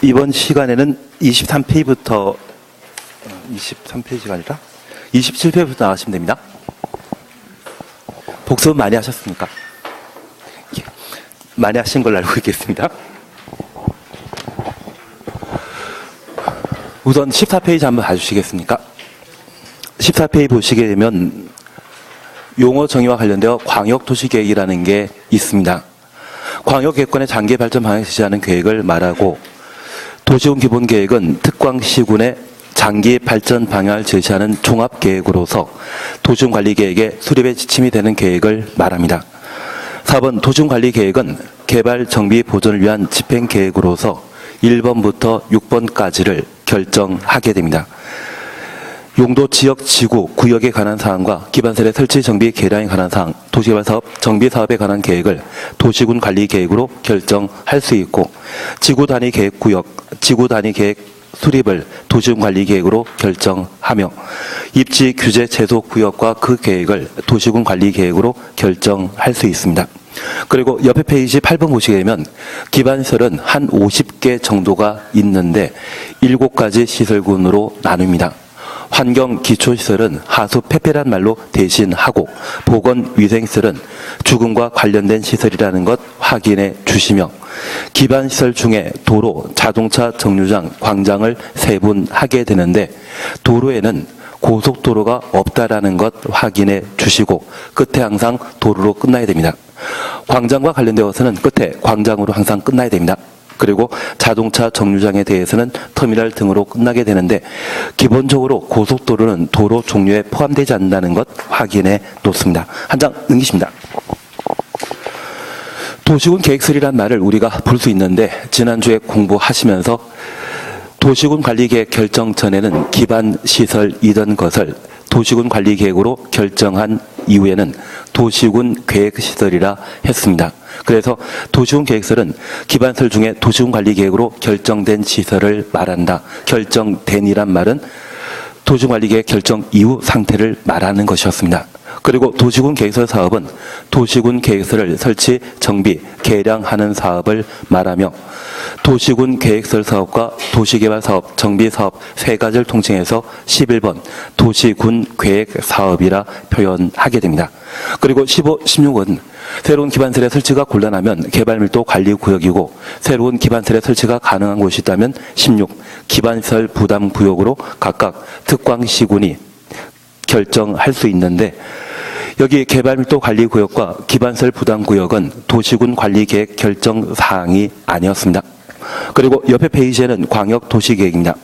이번 시간에는 23페이지부터 23페이지가 아니라 27페이지부터 나가시면 됩니다. 복습 많이 하셨습니까? 예, 많이 하신 걸로 알고 있겠습니다. 우선 14페이지 한번 봐주시겠습니까? 14페이지 보시게 되면 용어 정의와 관련되어 광역도시계획이라는 게 있습니다. 광역계획권의 장기 발전 방향을 제시하는 계획을 말하고, 도시군 기본계획은 특광시군의 장기 발전 방향을 제시하는 종합계획으로서 도시군 관리계획의 수립의 지침이 되는 계획을 말합니다. 4번 도시군 관리계획은 개발, 정비, 보존을 위한 집행계획으로서 1번부터 6번까지를 결정하게 됩니다. 용도, 지역, 지구, 구역에 관한 사항과 기반설의 설치, 정비, 개량에 관한 사항, 도시개발 사업, 정비 사업에 관한 계획을 도시군 관리 계획으로 결정할 수 있고, 지구 단위 계획 구역, 지구 단위 계획 수립을 도시군 관리 계획으로 결정하며, 입지, 규제, 제소 구역과 그 계획을 도시군 관리 계획으로 결정할 수 있습니다. 그리고 옆에 페이지 8번 보시게 되면 기반시설은 한 50개 정도가 있는데 7가지 시설군으로 나눕니다. 환경 기초시설은 하수 폐폐란 말로 대신하고, 보건위생시설은 죽음과 관련된 시설이라는 것 확인해 주시며, 기반시설 중에 도로, 자동차 정류장, 광장을 세분하게 되는데 도로에는 고속도로가 없다라는 것 확인해 주시고, 끝에 항상 도로로 끝나야 됩니다. 광장과 관련되어서는 끝에 광장으로 항상 끝나야 됩니다. 그리고 자동차 정류장에 대해서는 터미널 등으로 끝나게 되는데, 기본적으로 고속도로는 도로 종류에 포함되지 않는다는 것 확인해 놓습니다. 한 장 넘기십니다. 도시군 계획설이란 말을 우리가 볼 수 있는데, 지난주에 공부하시면서 도시군 관리계획 결정 전에는 기반시설이던 것을 도시군 관리계획으로 결정한 이후에는 도시군 계획시설이라 했습니다. 그래서 도시군 계획설은 기반시설 중에 도시군 관리계획으로 결정된 시설을 말한다. 결정된이란 말은 도시군 관리계획 결정 이후 상태를 말하는 것이었습니다. 그리고 도시군 계획설 사업은 도시군 계획설을 설치, 정비, 개량하는 사업을 말하며, 도시군 계획설 사업과 도시개발 사업, 정비 사업 세 가지를 통칭해서 11번 도시군 계획 사업이라 표현하게 됩니다. 그리고 15, 16은 새로운 기반설의 설치가 곤란하면 개발밀도 관리구역이고, 새로운 기반설의 설치가 가능한 곳이 있다면 16 기반시설 부담구역으로 각각 특광시군이 결정할 수 있는데, 여기 개발밀도 관리구역과 기반시설 부담구역은 도시군 관리계획 결정 사항이 아니었습니다. 그리고 옆에 페이지에는 광역도시계획입니다.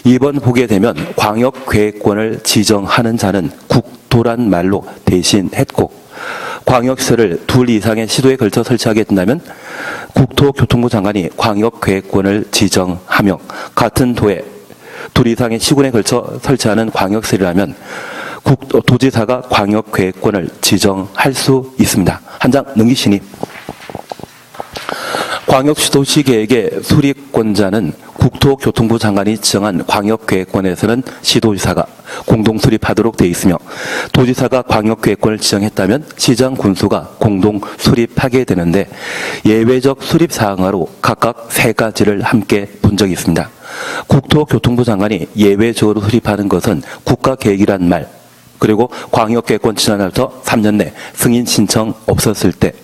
2번 보게 되면 광역계획권을 지정하는 자는 국토란 말로 대신했고, 광역시설을 2 이상의 시도에 걸쳐 설치하게 된다면 국토교통부 장관이 광역계획권을 지정하며, 같은 도에 2 이상의 시군에 걸쳐 설치하는 광역시설이라면 도지사가 광역계획권을 지정할 수 있습니다. 한 장 넘기시니, 광역시도시계획의 수립권자는 국토교통부 장관이 지정한 광역계획권에서는 시도지사가 공동 수립하도록 되어 있으며, 도지사가 광역계획권을 지정했다면 시장 군수가 공동 수립하게 되는데, 예외적 수립 사항으로 각각 3가지를 함께 본 적이 있습니다. 국토교통부 장관이 예외적으로 수립하는 것은 국가계획이란 말, 그리고 광역계획권 지정 날부터 3년 내 승인 신청 없었을 때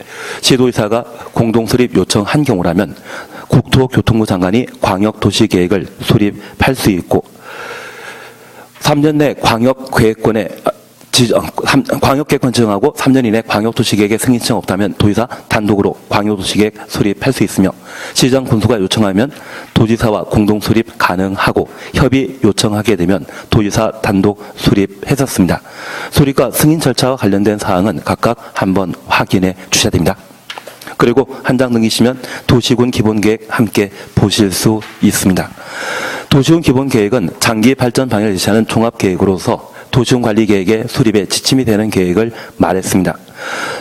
시도지사가 공동수립 요청한 경우라면 국토교통부 장관이 광역도시계획을 수립할 수 있고, 3년 내 광역계획권 지정하고 3년 이내 광역도시계획의 승인 신청 없다면 도지사 단독으로 광역도시계획 수립할 수 있으며, 시장 군수가 요청하면 도지사와 공동 수립 가능하고, 협의 요청하게 되면 도지사 단독 수립했었습니다. 수립과 승인 절차와 관련된 사항은 각각 한번 확인해 주셔야 됩니다. 그리고 한 장 넘기시면 도시군 기본계획 함께 보실 수 있습니다. 도시군 기본계획은 장기 발전 방향을 제시하는 종합계획으로서 도시군 관리계획의 수립에 지침이 되는 계획을 말했습니다.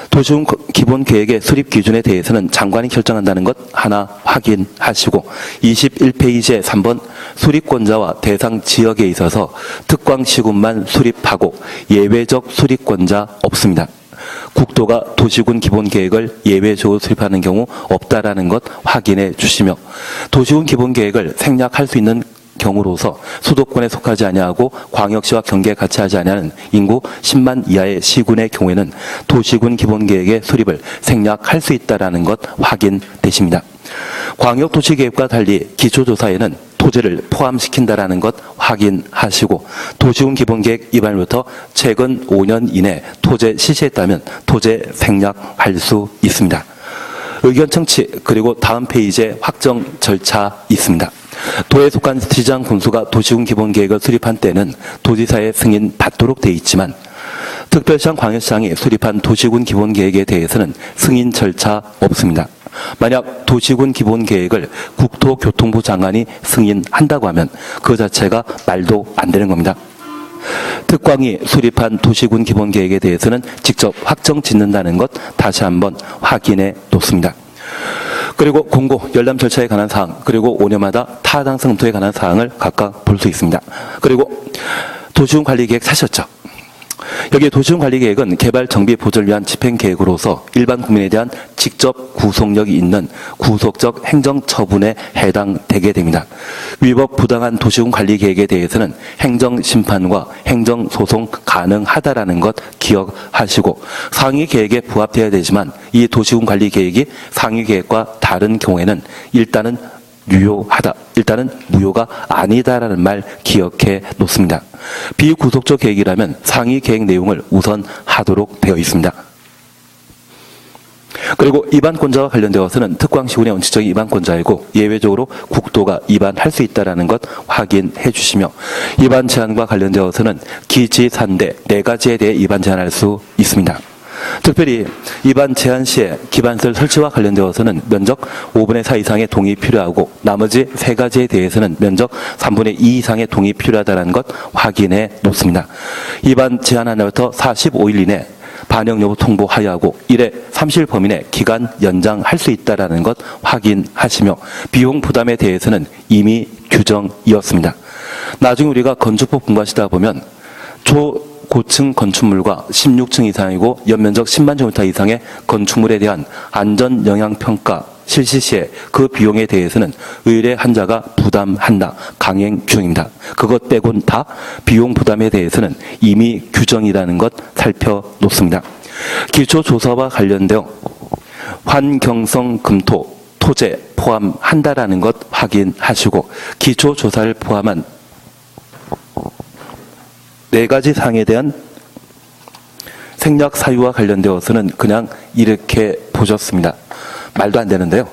도시군 기본계획의 수립 기준에 대해서는 장관이 결정한다는 것 하나 확인하시고, 21페이지의 3번 수립권자와 대상 지역에 있어서 특광시군만 수립하고 예외적 수립권자 없습니다. 국토가 도시군 기본계획을 예외적으로 수립하는 경우 없다라는 것 확인해 주시며 도시군 기본계획을 생략할 수 있는 경우로서 수도권에 속하지 아니하고 광역시와 경계에 같이 하지 아니하는 인구 10만 이하의 시군의 경우에는 도시군 기본계획의 수립을 생략할 수 있다라는 것 확인되십니다. 광역도시계획과 달리 기초조사에는 토지를 포함시킨다라는 것 확인하시고 도시군 기본계획 위반으로부터 최근 5년 이내 토지 실시했다면 토지 생략할 수 있습니다. 의견 청취 그리고 다음 페이지에 확정 절차 있습니다. 도에 속한 시장 군수가 도시군 기본계획을 수립한 때는 도지사의 승인 받도록 돼 있지만 특별시장 광역시장이 수립한 도시군 기본계획에 대해서는 승인 절차 없습니다. 만약 도시군 기본계획을 국토교통부 장관이 승인한다고 하면 그 자체가 말도 안 되는 겁니다. 특광이 수립한 도시군 기본계획에 대해서는 직접 확정 짓는다는 것 다시 한번 확인해 놓습니다. 그리고 공고, 열람 절차에 관한 사항, 그리고 5년마다 타당성 검토에 관한 사항을 각각 볼 수 있습니다. 그리고 도시군 관리계획 사셨죠? 여기 도시군 관리계획은 개발 정비 보전을 위한 집행계획으로서 일반 국민에 대한 직접 구속력이 있는 구속적 행정처분에 해당되게 됩니다. 위법 부당한 도시군 관리계획에 대해서는 행정심판과 행정소송 가능하다라는 것 기억하시고 상위계획에 부합되어야 되지만 이 도시군 관리계획이 상위계획과 다른 경우에는 일단은 일단은 무효가 아니다라는 말 기억해 놓습니다. 비구속적 계획이라면 상위 계획 내용을 우선 하도록 되어 있습니다. 그리고 위반권자와 관련되어서는 특광시군의 원칙적인 위반권자이고 예외적으로 국토가 위반할 수 있다는 것 확인해 주시며 위반 제한과 관련되어서는 기지산대 4가지에 대해 위반 제한할 수 있습니다. 특별히 위반 제한 시에 기반시설 설치와 관련되어서는 면적 5분의 4 이상의 동의 필요하고 나머지 3가지에 대해서는 면적 3분의 2 이상의 동의 필요하다는 것 확인해 놓습니다. 위반 제한 하나부터 45일 이내 반영 여부 통보하여하고 1회 30일 범위 내 기간 연장할 수 있다는 것 확인하시며 비용 부담에 대해서는 이미 규정이었습니다. 나중에 우리가 건축법 공부하시다 보면 고층 건축물과 16층 이상이고 연면적 10만 제곱미터 이상의 건축물에 대한 안전영향평가 실시 시에 그 비용에 대해서는 의뢰 한자가 부담한다. 강행 규정입니다. 그것 빼곤 다 비용 부담에 대해서는 이미 규정이라는 것 살펴놓습니다. 기초조사와 관련되어 환경성 검토, 토지 포함한다라는 것 확인하시고 기초조사를 포함한 4가지 사항에 대한 생략 사유와 관련되어서는 그냥 이렇게 보셨습니다. 말도 안 되는데요.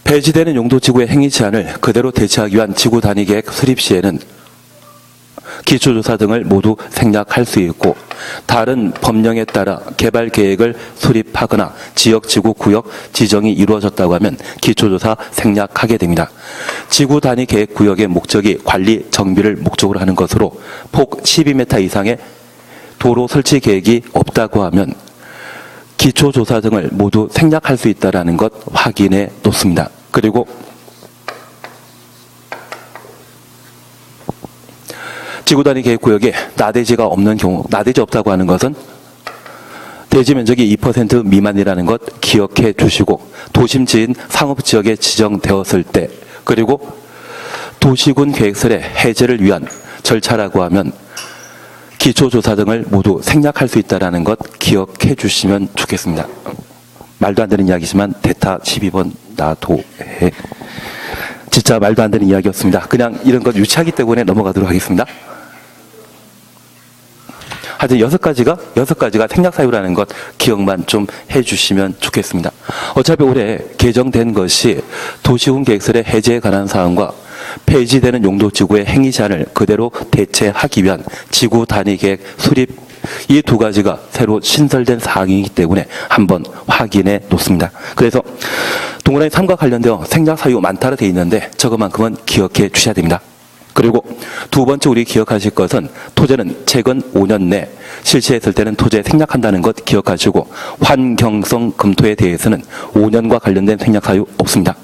폐지되는 용도지구의 행위 제한을 그대로 대체하기 위한 지구 단위 계획 수립 시에는 기초조사 등을 모두 생략할 수 있고 다른 법령에 따라 개발 계획을 수립하거나 지역 지구 구역 지정이 이루어졌다고 하면 기초조사 생략하게 됩니다. 지구 단위 계획 구역의 목적이 관리 정비를 목적으로 하는 것으로 폭 12m 이상의 도로 설치 계획이 없다고 하면 기초조사 등을 모두 생략할 수 있다는 것 확인해 놓습니다. 그리고 지구단위 계획구역에 나대지가 없는 경우, 나대지 없다고 하는 것은 대지 면적이 2% 미만이라는 것 기억해 주시고 도심지인 상업지역에 지정되었을 때 그리고 도시군 계획설의 해제를 위한 절차라고 하면 기초조사 등을 모두 생략할 수 있다는 것 기억해 주시면 좋겠습니다. 말도 안 되는 이야기지만 대타 12번 나도해. 진짜 말도 안 되는 이야기였습니다. 그냥 이런 것 유치하기 때문에 넘어가도록 하겠습니다. 하여튼 6가지가 생략사유라는 것 기억만 좀 해주시면 좋겠습니다. 어차피 올해 개정된 것이 도시군 계획설의 해제에 관한 사항과 폐지되는 용도지구의 행위 제한을 그대로 대체하기 위한 지구 단위 계획 수립 이 2가지가 새로 신설된 사항이기 때문에 한번 확인해 놓습니다. 그래서 동그라미 3과 관련되어 생략사유 많다로 되어 있는데 저것만큼은 기억해 주셔야 됩니다. 그리고 2번째 우리 기억하실 것은 토지는 최근 5년 내 실시했을 때는 토지에 생략한다는 것 기억하시고 환경성 검토에 대해서는 5년과 관련된 생략사유 없습니다.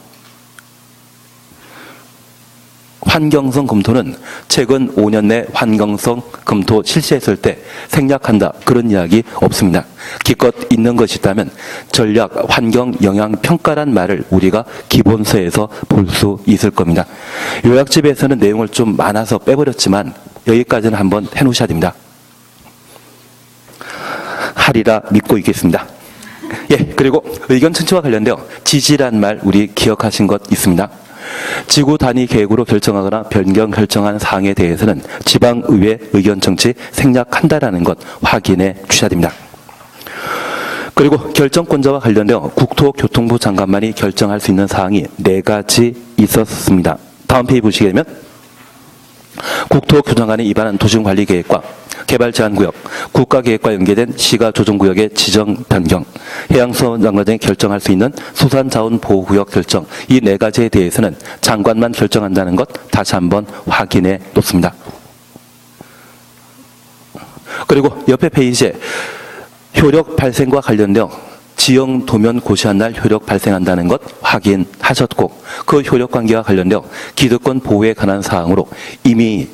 환경성 검토는 최근 5년 내 환경성 검토 실시했을 때 생략한다 그런 이야기 없습니다. 기껏 있는 것이 있다면 전략 환경 영향 평가란 말을 우리가 기본서에서 볼 수 있을 겁니다. 요약집에서는 내용을 좀 많아서 빼버렸지만 여기까지는 한번 해놓으셔야 됩니다. 하리라 믿고 있겠습니다. 예, 그리고 의견 청취와 관련되어 지지란 말 우리 기억하신 것 있습니다. 지구 단위 계획으로 결정하거나 변경 결정한 사항에 대해서는 지방의회 의견 청취 생략한다라는 것 확인해 주셔야 됩니다. 그리고 결정권자와 관련되어 국토교통부 장관만이 결정할 수 있는 사항이 4가지 있었습니다. 다음 페이지 보시게 되면 국토교통관이 입안한 도시관리계획과 개발제한구역, 국가계획과 연계된 시가조정구역의 지정 변경, 해양수산장관이 결정할 수 있는 수산자원보호구역 결정, 이 4가지에 대해서는 장관만 결정한다는 것 다시 한번 확인해 놓습니다. 그리고 옆에 페이지에 효력 발생과 관련되어 지형 도면 고시한 날 효력 발생한다는 것 확인하셨고, 그 효력 관계와 관련되어 기득권 보호에 관한 사항으로 이미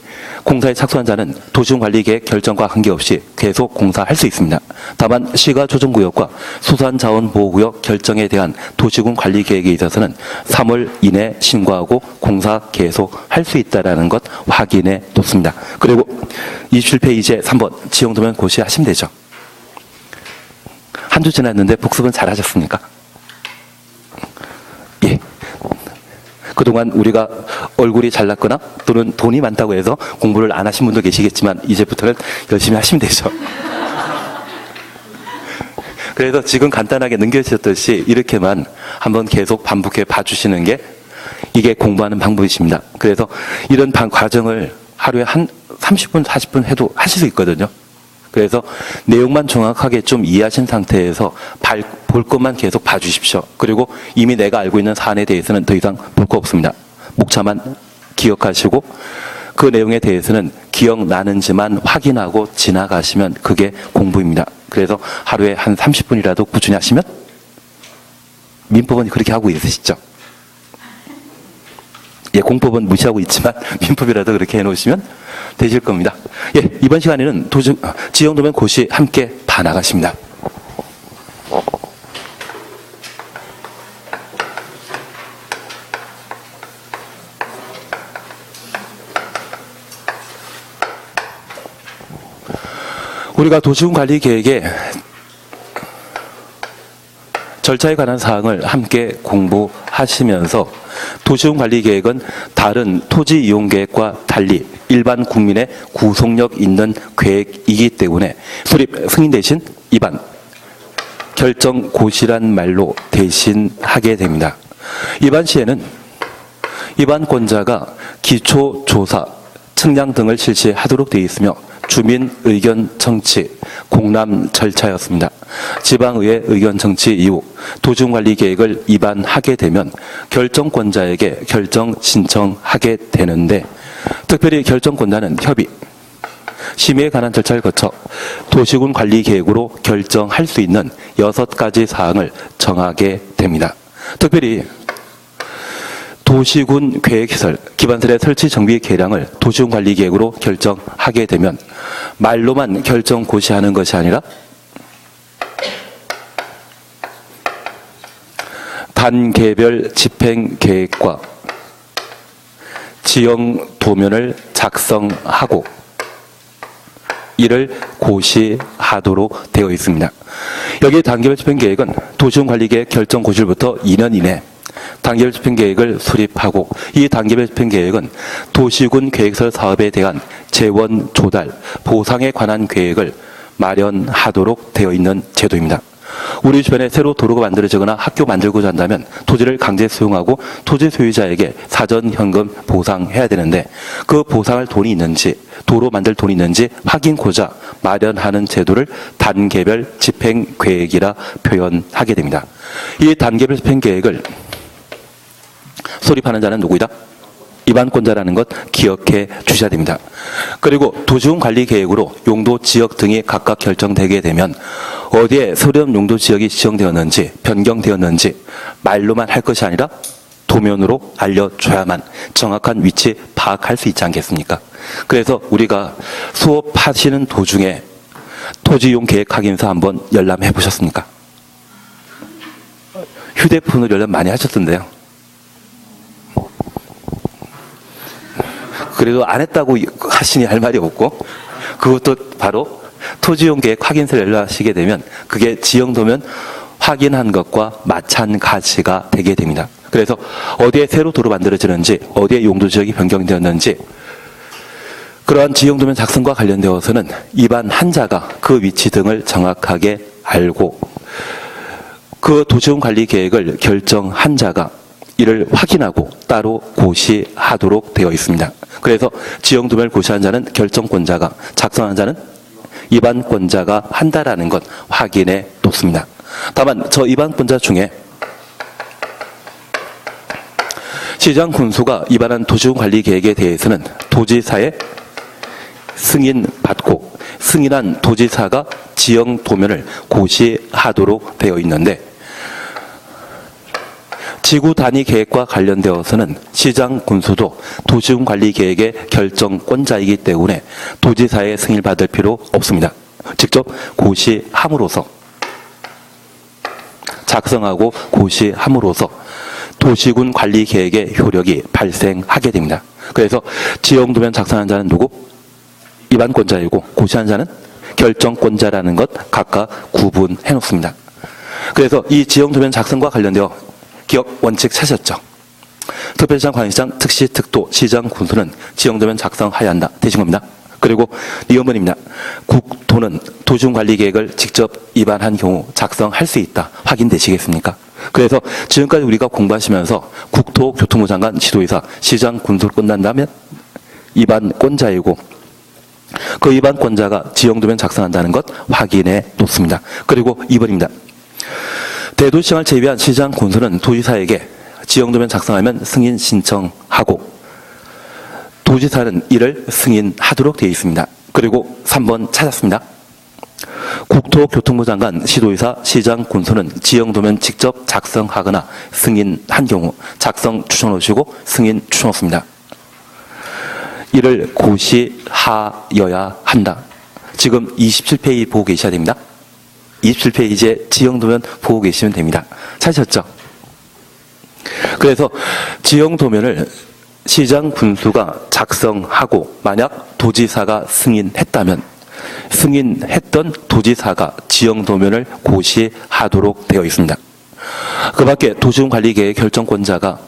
공사에 착수한 자는 도시관리계획 결정과 관계없이 계속 공사할 수 있습니다. 다만 시가조정구역과 수산자원보호구역 결정에 대한 도시군 관리계획에 있어서는 3월 이내 신고하고 공사 계속할 수 있다는 것 확인해 놓습니다. 그리고 27페이지에 3번 지형도면 고시하시면 되죠. 한 주 지났는데 복습은 잘하셨습니까? 예. 그동안 우리가 얼굴이 잘났거나 또는 돈이 많다고 해서 공부를 안 하신 분도 계시겠지만 이제부터는 열심히 하시면 되죠. 그래서 지금 간단하게 넘겨주셨듯이 이렇게만 한번 계속 반복해 봐주시는 게 이게 공부하는 방법이십니다. 그래서 이런 과정을 하루에 한 30분, 40분 해도 하실 수 있거든요. 그래서 내용만 정확하게 좀 이해하신 상태에서 볼 것만 계속 봐주십시오. 그리고 이미 내가 알고 있는 사안에 대해서는 더 이상 볼 거 없습니다. 목차만 기억하시고 그 내용에 대해서는 기억나는지만 확인하고 지나가시면 그게 공부입니다. 그래서 하루에 한 30분이라도 꾸준히 하시면 민법은 그렇게 하고 있으시죠? 예, 공법은 무시하고 있지만 민법이라도 그렇게 해놓으시면 되실 겁니다. 예, 이번 시간에는 지형도면 고시 함께 봐나가십니다. 우리가 도시군 관리 계획의 절차에 관한 사항을 함께 공부하시면서 도시군 관리 계획은 다른 토지 이용 계획과 달리 일반 국민의 구속력 있는 계획이기 때문에 수립 승인 대신 입안, 결정 고시란 말로 대신하게 됩니다. 입안 시에는 입안권자가 기초조사, 측량 등을 실시하도록 되어 있으며 주민 의견 청취, 공람 절차였습니다. 지방의회 의견 청취 이후 도시관리계획을 입안하게 되면 결정권자에게 결정 신청하게 되는데, 특별히 결정권자는 협의, 심의에 관한 절차를 거쳐 도시군 관리계획으로 결정할 수 있는 6가지 사항을 정하게 됩니다. 특별히 도시군 계획시설, 기반설의 설치 정비 계량을 도시군 관리계획으로 결정하게 되면 말로만 결정 고시하는 것이 아니라 단계별 집행 계획과 지형 도면을 작성하고 이를 고시하도록 되어 있습니다. 여기 단계별 집행 계획은 도시군 관리계획 결정 고시부터 2년 이내 단계별 집행계획을 수립하고, 이 단계별 집행계획은 도시군 계획설 사업에 대한 재원 조달, 보상에 관한 계획을 마련하도록 되어 있는 제도입니다. 우리 주변에 새로 도로가 만들어지거나 학교 만들고자 한다면 토지를 강제 수용하고 토지 소유자에게 사전 현금 보상해야 되는데, 그 보상할 돈이 있는지, 도로 만들 돈이 있는지 확인고자 마련하는 제도를 단계별 집행계획이라 표현하게 됩니다. 이 단계별 집행계획을 수립하는 자는 누구이다? 입안권자라는 것 기억해 주셔야 됩니다. 그리고 도시군 관리 계획으로 용도 지역 등이 각각 결정되게 되면 어디에 소련 용도 지역이 지정되었는지 변경되었는지 말로만 할 것이 아니라 도면으로 알려줘야만 정확한 위치 파악할 수 있지 않겠습니까? 그래서 우리가 수업하시는 도중에 토지이용 계획 확인서 한번 열람해 보셨습니까? 휴대폰으로 열람 많이 하셨던데요. 그래도 안 했다고 하시니 할 말이 없고, 그것도 바로 토지이용 계획 확인서를 열람하시게 되면 그게 지형도면 확인한 것과 마찬가지가 되게 됩니다. 그래서 어디에 새로 도로 만들어지는지, 어디에 용도 지역이 변경되었는지, 그러한 지형도면 작성과 관련되어서는 입안 한자가 그 위치 등을 정확하게 알고 그 도시용 관리 계획을 결정한 자가 이를 확인하고 따로 고시하도록 되어 있습니다. 그래서 지형도면을 고시한 자는 결정권자가, 작성한 자는 입안권자가 한다라는 것 확인해 놓습니다. 다만 저 입안권자 중에 시장 군수가 입안한 도시용 관리 계획에 대해서는 도지사의 승인받고 승인한 도지사가 지형 도면을 고시하도록 되어 있는데, 지구 단위 계획과 관련되어서는 시장 군수도 도시군 관리 계획의 결정권자이기 때문에 도지사의 승인을 받을 필요 없습니다. 직접 고시함으로써, 작성하고 고시함으로써 도시군 관리 계획의 효력이 발생하게 됩니다. 그래서 지형도면 작성한 자는 누구? 입안권자이고 고시한 자는 결정권자라는 것 각각 구분해 놓습니다. 그래서 이 지형도면 작성과 관련되어 기억 원칙 찾으셨죠? 특별시장, 광역시장, 특시, 특도, 시장, 군수는 지형도면 작성하여야 한다. 되신 겁니다. 그리고 리어문입니다. 국토는 도시군 관리 계획을 직접 입안한 경우 작성할 수 있다. 확인되시겠습니까? 그래서 지금까지 우리가 공부하시면서 국토교통부 장관, 지도이사, 시장, 군수를 끝난다면 입안권자이고 그 입안권자가 지형도면 작성한다는 것 확인해 놓습니다. 그리고 2번입니다. 대도시장을 제외한 시장, 군수는 도지사에게 지형도면 작성하면 승인 신청하고 도지사는 이를 승인하도록 되어 있습니다. 그리고 3번 찾았습니다. 국토교통부 장관, 시도의사, 시장, 군수는 지형도면 직접 작성하거나 승인한 경우 작성 추천하시고 승인 추천했습니다. 이를 고시하여야 한다. 지금 27페이지 보고 계셔야 됩니다. 27페이지에 지형도면 보고 계시면 됩니다. 찾으셨죠? 그래서 지형도면을 시장 군수가 작성하고 만약 도지사가 승인했다면 승인했던 도지사가 지형도면을 고시하도록 되어 있습니다. 그 밖에 도시군관리계획 결정권자가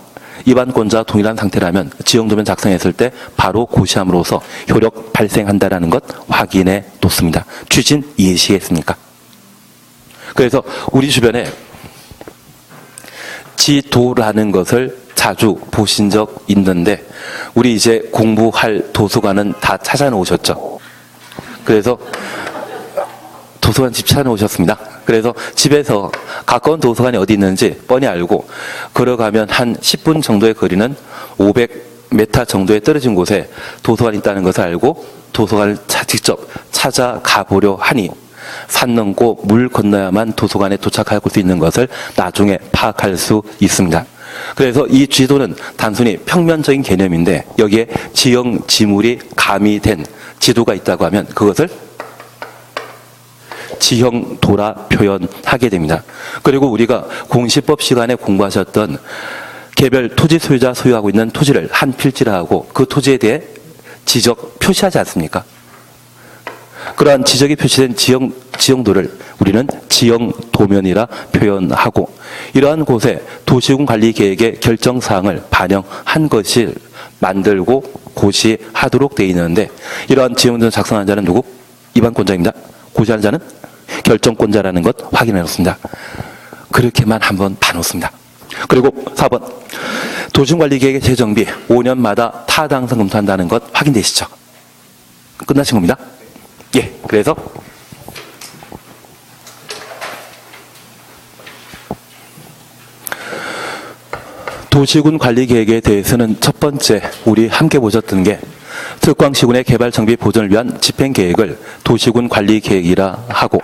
입안권자 동일한 상태라면 지형도면 작성했을 때 바로 고시함으로써 효력 발생한다는 것 확인해 놓습니다. 취진 이해하시겠습니까? 그래서 우리 주변에 지도라는 것을 자주 보신 적 있는데 우리 이제 공부할 도서관은 다 찾아놓으셨죠. 그래서 도서관 집 찾아놓으셨습니다. 그래서 집에서 가까운 도서관이 어디 있는지 뻔히 알고 걸어가면 한 10분 정도의 거리는 500m 정도에 떨어진 곳에 도서관이 있다는 것을 알고 도서관을 직접 찾아가 보려 하니 산 넘고 물 건너야만 도서관에 도착할 수 있는 것을 나중에 파악할 수 있습니다. 그래서 이 지도는 단순히 평면적인 개념인데 여기에 지형, 지물이 가미된 지도가 있다고 하면 그것을 지형도라 표현하게 됩니다. 그리고 우리가 공시법 시간에 공부하셨던 개별 토지 소유자 소유하고 있는 토지를 한 필지라 하고 그 토지에 대해 지적 표시하지 않습니까? 그러한 지적이 표시된 지형도를 우리는 지형도면이라 표현하고 이러한 곳에 도시군 관리 계획의 결정사항을 반영한 것을 만들고 고시하도록 되어 있는데 이러한 지형도를 작성한 자는 누구? 입안권자입니다. 고시하는 자는 결정권자라는 것 확인해 놓습니다. 그렇게만 한번 봐놓습니다. 그리고 4번 도시군관리계획의 재정비 5년마다 타당성 검토한다는 것 확인되시죠? 끝나신 겁니다. 예, 그래서 도시군 관리 계획에 대해서는 첫 번째 우리 함께 보셨던 게 특광시군의 개발 정비 보전을 위한 집행 계획을 도시군 관리 계획이라 하고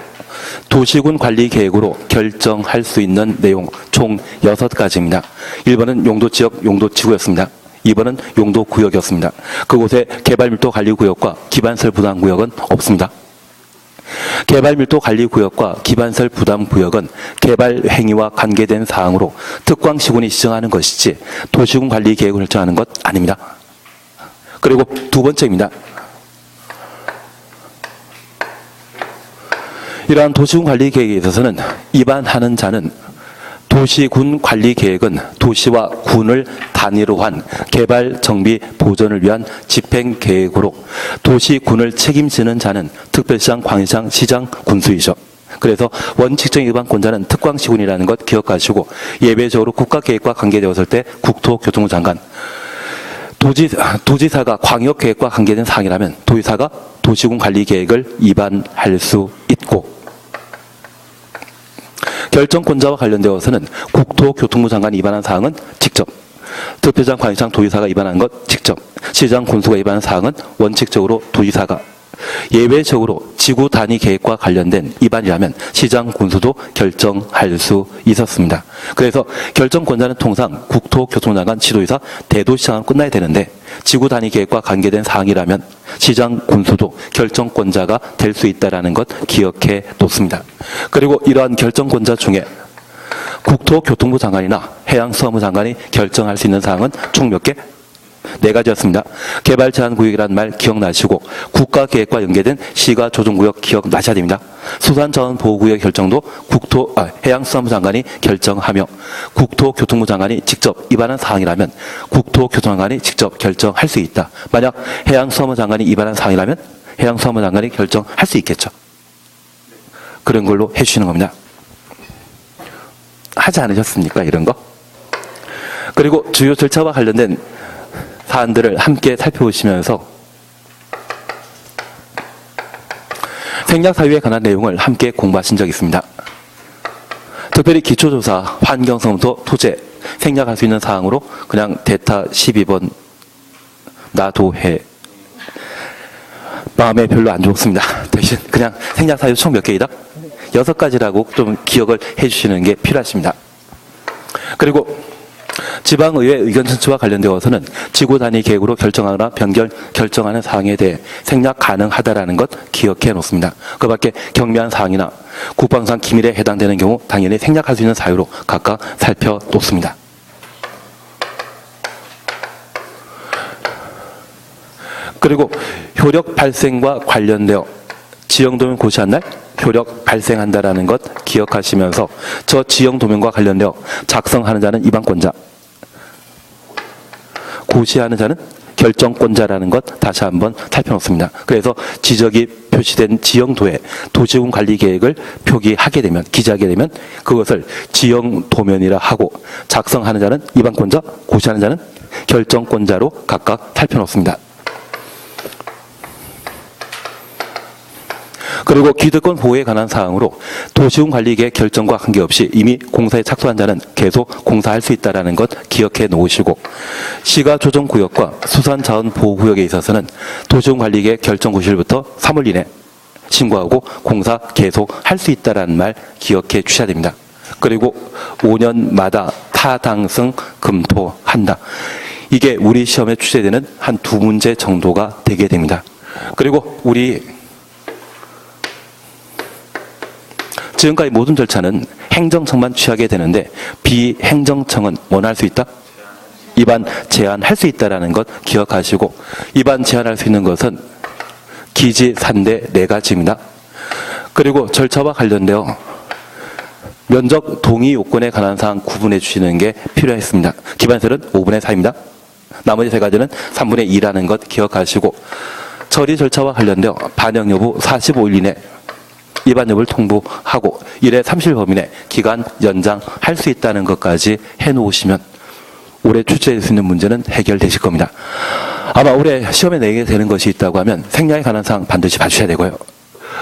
도시군 관리 계획으로 결정할 수 있는 내용 총 6가지입니다. 1번은 용도지역, 용도지구였습니다. 2번은 용도구역이었습니다. 그곳에 개발밀도 관리구역과 기반설 부담구역은 없습니다. 개발밀도 관리구역과 기반설 부담구역은 개발 행위와 관계된 사항으로 특광시군이 지정하는 것이지 도시군 관리 계획을 결정하는 것 아닙니다. 그리고 두 번째입니다. 이러한 도시군 관리 계획에 있어서는 위반하는 자는 도시군 관리 계획은 도시와 군을 단위로 한 개발, 정비, 보존을 위한 집행 계획으로 도시군을 책임지는 자는 특별시장, 광역시장, 시장, 군수이죠. 그래서 원칙적인 위반권자는 특광시군이라는 것 기억하시고 예외적으로 국가계획과 관계되었을 때 국토교통부 장관, 도지사가 광역계획과 관계된 사항이라면 도지사가 도시군 관리계획을 위반할 수 있고 결정권자와 관련되어서는 국토교통부 장관이 위반한 사항은 직접, 특별시장, 광역시장, 도지사가 위반한 것 직접, 시장, 군수가 위반한 사항은 원칙적으로 도지사가, 예외적으로 지구 단위 계획과 관련된 위반이라면 시장, 군수도 결정할 수 있었습니다. 그래서 결정권자는 통상 국토교통장관, 지도의사, 대도시장은 끝나야 되는데 지구 단위 계획과 관계된 사항이라면 시장, 군수도 결정권자가 될 수 있다는 것 기억해 놓습니다. 그리고 이러한 결정권자 중에 국토교통부 장관이나 해양수산부 장관이 결정할 수 있는 사항은 총 몇 개? 4가지였습니다. 개발제한구역이라는 말 기억나시고 국가계획과 연계된 시가조정구역 기억나셔야 됩니다. 수산자원보호구역 결정도 해양수산부 장관이 결정하며 국토교통부 장관이 직접 위반한 사항이라면 국토교통부 장관이 직접 결정할 수 있다. 만약 해양수산부 장관이 위반한 사항이라면 해양수산부 장관이 결정할 수 있겠죠. 그런 걸로 해주시는 겁니다. 하지 않으셨습니까? 이런 거? 그리고 주요 절차와 관련된 사안들을 함께 살펴보시면서 생략사유에 관한 내용을 함께 공부하신 적이 있습니다. 특별히 기초조사, 환경성도 토제, 생략할 수 있는 사항으로 그냥 대타 12번 나도 해. 마음에 별로 안 좋습니다. 대신 그냥 생략사유 총 몇 개이다? 6가지라고 좀 기억을 해주시는 게 필요하십니다. 그리고 지방의회 의견 청취와 관련되어서는 지구 단위 계획으로 결정하거나 결정하는 사항에 대해 생략 가능하다라는 것 기억해 놓습니다. 그 밖에 경미한 사항이나 국방상 기밀에 해당되는 경우 당연히 생략할 수 있는 사유로 각각 살펴놓습니다. 그리고 효력 발생과 관련되어 지형도면 고시한 날 효력 발생한다라는 것 기억하시면서 저 지형도면과 관련되어 작성하는 자는 위반권자, 고시하는 자는 결정권자라는 것 다시 한번 살펴놓습니다. 그래서 지적이 표시된 지형도에 도시군 관리계획을 표기하게 되면, 기재하게 되면 그것을 지형도면이라 하고 작성하는 자는 위반권자, 고시하는 자는 결정권자로 각각 살펴놓습니다. 그리고 기득권 보호에 관한 사항으로 도시군 관리계획 결정과 관계없이 이미 공사에 착수한 자는 계속 공사할 수 있다는 것 기억해 놓으시고 시가조정구역과 수산자원보호구역에 있어서는 도시군 관리계획 결정 구실부터 3월 이내 신고하고 공사 계속 할 수 있다는 말 기억해 주셔야 됩니다. 그리고 5년마다 타당성 검토한다. 이게 우리 시험에 출제되는 한 2문제 정도가 되게 됩니다. 그리고 우리 지금까지 모든 절차는 행정청만 취하게 되는데 비행정청은 원할 수 있다? 위반 제한할 수 있다는 것 기억하시고 위반 제한할 수 있는 것은 기지, 산대 4가지입니다. 그리고 절차와 관련되어 면적 동의 요건에 관한 사항 구분해 주시는 게 필요했습니다. 기반설은 5분의 4입니다. 나머지 3가지는 3분의 2라는 것 기억하시고 처리 절차와 관련되어 반영 여부 45일 이내 위반 여부를 통보하고 1회 30일 범위 내 기간 연장할 수 있다는 것까지 해놓으시면 올해 출제될 수 있는 문제는 해결되실 겁니다. 아마 올해 시험에 내게 되는 것이 있다고 하면 생략에 관한 사항 반드시 봐주셔야 되고요.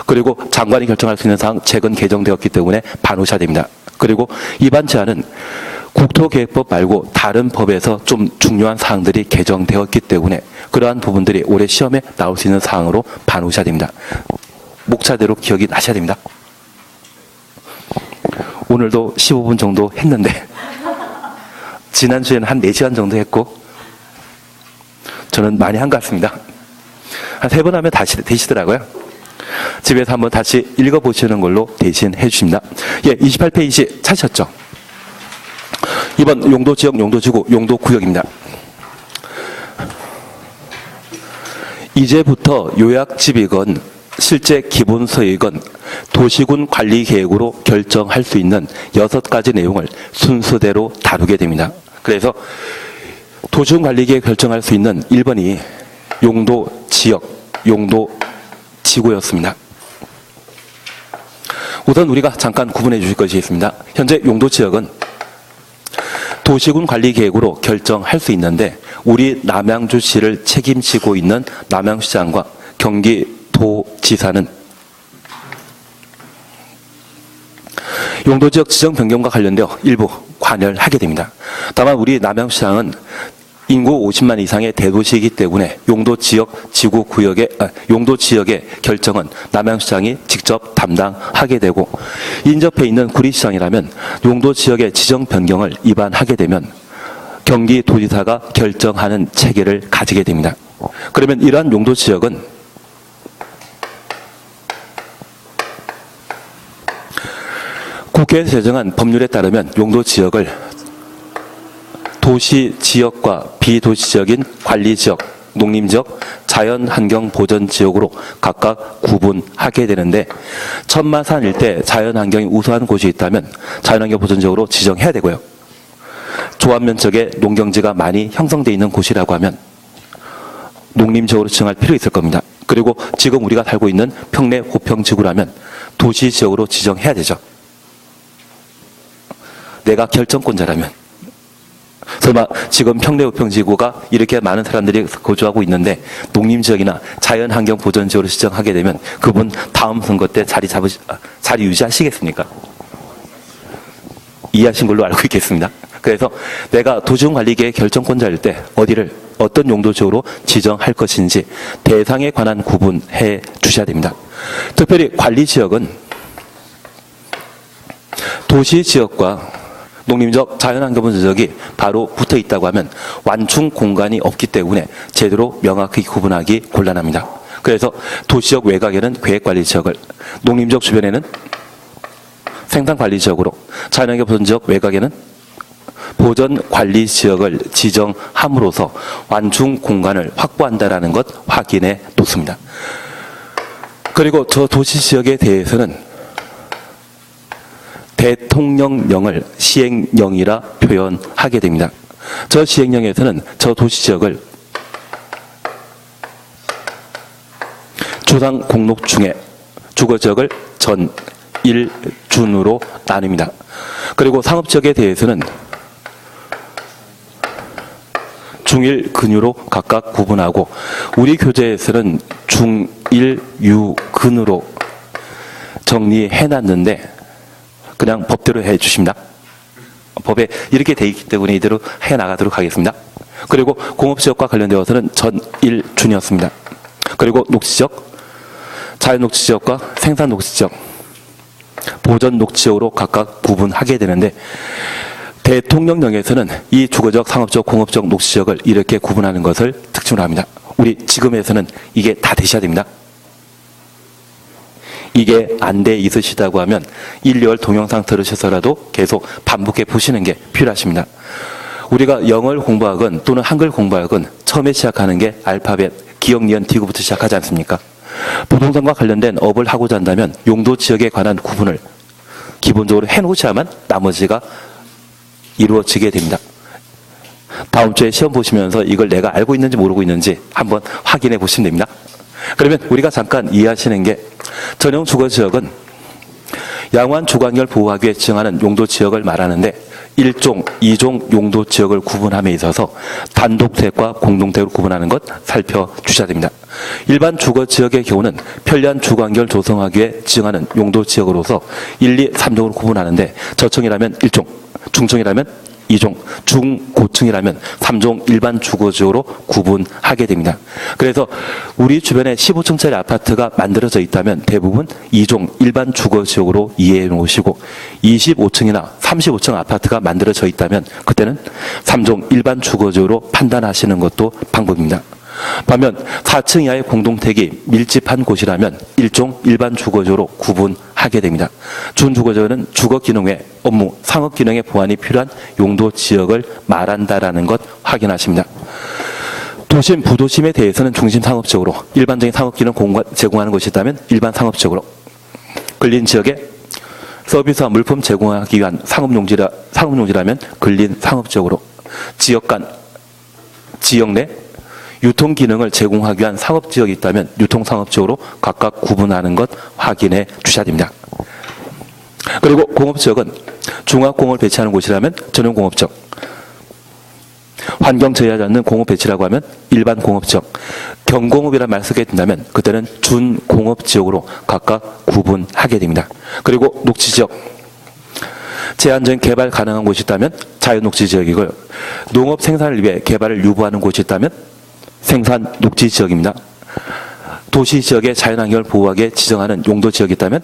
그리고 장관이 결정할 수 있는 사항 최근 개정되었기 때문에 봐놓으셔야 됩니다. 그리고 위반 제한은 국토계획법 말고 다른 법에서 좀 중요한 사항들이 개정되었기 때문에 그러한 부분들이 올해 시험에 나올 수 있는 사항으로 봐놓으셔야 됩니다. 목차대로 기억이 나셔야 됩니다. 오늘도 15분 정도 했는데 지난주에는 한 4시간 정도 했고 저는 많이 한 것 같습니다. 한 3번 하면 다시 되시더라고요. 집에서 한번 다시 읽어보시는 걸로 대신 해주십니다. 예, 28페이지 찾으셨죠? 이번 용도지역, 용도지구, 용도구역입니다. 이제부터 요약집이건 실제 기본서이건 도시군 관리계획으로 결정할 수 있는 6가지 내용을 순서대로 다루게 됩니다. 그래서 도시군 관리계획 결정할 수 있는 1번이 용도지역, 용도지구였습니다. 우선 우리가 잠깐 구분해 주실 것이 있습니다. 현재 용도지역은 도시군 관리계획으로 결정할 수 있는데 우리 남양주시를 책임지고 있는 남양시장과 경기도지사는 용도지역 지정 변경과 관련되어 일부 관여를 하게 됩니다. 다만 우리 남양시장은 인구 50만 이상의 대도시이기 때문에 용도지역의 결정은 남양시장이 직접 담당하게 되고 인접해 있는 구리시장이라면 용도지역의 지정 변경을 입안하게 되면 경기도지사가 결정하는 체계를 가지게 됩니다. 그러면 이러한 용도지역은 국회에서 제정한 법률에 따르면 용도지역을 도시지역과 비도시적인 관리지역, 농림지역, 자연환경보전지역으로 각각 구분하게 되는데 천마산 일대 자연환경이 우수한 곳이 있다면 자연환경보전지역으로 지정해야 되고요. 조합면적에 농경지가 많이 형성되어 있는 곳이라고 하면 농림지역으로 지정할 필요 있을 겁니다. 그리고 지금 우리가 살고 있는 평내 호평지구라면 도시지역으로 지정해야 되죠. 내가 결정권자라면. 설마 지금 평내호평지구가 이렇게 많은 사람들이 거주하고 있는데 농림지역이나 자연환경보전지역으로 지정하게 되면 그분 다음 선거 때 자리 유지하시겠습니까? 이해하신 걸로 알고 있겠습니다. 그래서 내가 도시군관리계획 결정권자일 때 어떤 용도지역으로 지정할 것인지 대상에 관한 구분해 주셔야 됩니다. 특별히 관리지역은 도시지역과 농림지역, 자연환경보전지역이 바로 붙어 있다고 하면 완충 공간이 없기 때문에 제대로 명확히 구분하기 곤란합니다. 그래서 도시지역 외곽에는 계획관리지역을, 농림지역 주변에는 생산관리지역으로, 자연환경보전지역 외곽에는 보전관리지역을 지정함으로써 완충 공간을 확보한다는 것 확인해 놓습니다. 그리고 저 도시지역에 대해서는 대통령령을 시행령이라 표현하게 됩니다. 저 시행령에서는 저 도시지역을 주상 공록 중에 주거지역을 전, 일, 준으로 나눕니다. 그리고 상업지역에 대해서는 중일, 근유로 각각 구분하고 우리 교재에서는 중일, 유, 근으로 정리해놨는데 그냥 법대로 해주십니다. 법에 이렇게 돼 있기 때문에 이대로 해나가도록 하겠습니다. 그리고 공업지역과 관련되어서는 전, 일, 준이었습니다. 그리고 녹지지역, 자연녹지지역과 생산녹지지역, 보전녹지지역으로 각각 구분하게 되는데 대통령령에서는 이 주거지역, 상업지역, 공업지역, 녹지지역을 이렇게 구분하는 것을 특징으로 합니다. 우리 지금에서는 이게 다 되셔야 됩니다. 이게 안 돼 있으시다고 하면 1, 2월 동영상 들으셔서라도 계속 반복해 보시는 게 필요하십니다. 우리가 영어를 공부하건 또는 한글 공부하건 처음에 시작하는 게 알파벳, 기역, 니은, 디귿부터 시작하지 않습니까? 부동산과 관련된 업을 하고자 한다면 용도 지역에 관한 구분을 기본적으로 해놓으셔야만 나머지가 이루어지게 됩니다. 다음 주에 시험 보시면서 이걸 내가 알고 있는지 모르고 있는지 한번 확인해 보시면 됩니다. 그러면 우리가 잠깐 이해하시는 게 전용 주거지역은 양호한 주거환경을 보호하기 위해 지정하는 용도지역을 말하는데 1종, 2종 용도지역을 구분함에 있어서 단독택과 공동택으로 구분하는 것 살펴주셔야 됩니다. 일반 주거지역의 경우는 편리한 주거환경을 조성하기 위해 지정하는 용도지역으로서 1, 2, 3종으로 구분하는데 저층이라면 1종, 중층이라면 2종, 중고층이라면 3종 일반 주거지역으로 구분하게 됩니다. 그래서 우리 주변에 15층짜리 아파트가 만들어져 있다면 대부분 2종 일반 주거지역으로 이해해 놓으시고 25층이나 35층 아파트가 만들어져 있다면 그때는 3종 일반 주거지역으로 판단하시는 것도 방법입니다. 반면 4층 이하의 공동택이 밀집한 곳이라면 1종 일반 주거지역으로 구분하게 됩니다. 준주거지역은 주거 기능 외 업무, 상업 기능의 보완이 필요한 용도 지역을 말한다라는 것 확인하십니다. 도심, 부도심에 대해서는 중심 상업적으로 일반적인 상업 기능 공간 제공하는 것이 있다면 일반 상업적으로, 근린 지역에 서비스와 물품 제공하기 위한 상업용지라면 근린 상업적으로, 지역 간, 지역 내 유통 기능을 제공하기 위한 상업지역이 있다면 유통상업지역으로 각각 구분하는 것 확인해 주셔야 됩니다. 그리고 공업지역은 중화공을 배치하는 곳이라면 전용공업지역, 환경 제어하지 않는 공업 배치라고 하면 일반 공업지역, 경공업이라는 말 쓰게 된다면 그때는 준공업지역으로 각각 구분하게 됩니다. 그리고 녹지지역, 제한적인 개발 가능한 곳이 있다면 자연녹지지역이고요. 농업 생산을 위해 개발을 유보하는 곳이 있다면 생산 녹지 지역입니다. 도시 지역의 자연환경을 보호하게 지정하는 용도 지역이 있다면